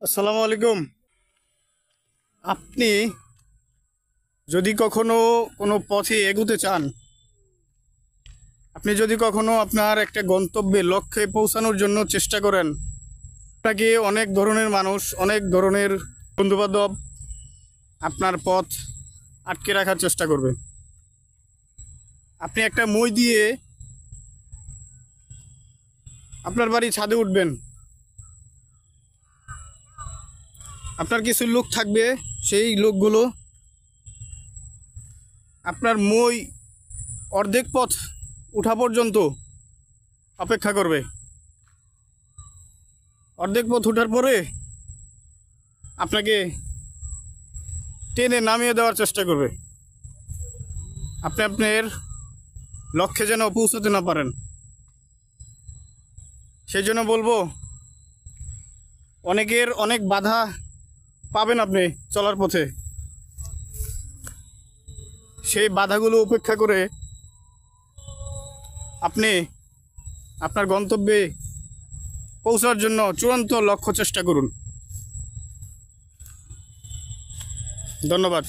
আসসালামু আলাইকুম। আপনি যদি কখনো কোনো পথে এগোতে চান, আপনি যদি কখনো আপনার একটা গন্তব্যে লক্ষ্যে পৌঁছানোর জন্য চেষ্টা করেন, আপনাকে অনেক ধরনের মানুষ, অনেক ধরনের বন্ধুবান্ধব আপনার পথ আটকে রাখার চেষ্টা করবে। আপনি একটা মই দিয়ে আপনার বাড়ি ছাদে উঠবেন, আপনার কিছু লোক থাকবে, সেই লোকগুলো আপনার মই অর্ধেক পথ উঠা পর্যন্ত অপেক্ষা করবে। অর্ধেক পথ ওঠার পরে আপনাকে টেনে নামিয়ে দেওয়ার চেষ্টা করবে, আপনি আপনার লক্ষ্যে যেন পৌঁছাতে না পারেন। সেই জন্য বলবো, অনেকের অনেক বাধা পাবেন আপনি চলার পথে। সেই বাধাগুলো উপেক্ষা করে আপনি আপনার গন্তব্যে পৌঁছার জন্য চূড়ান্ত লক্ষ্য চেষ্টা করুন। ধন্যবাদ।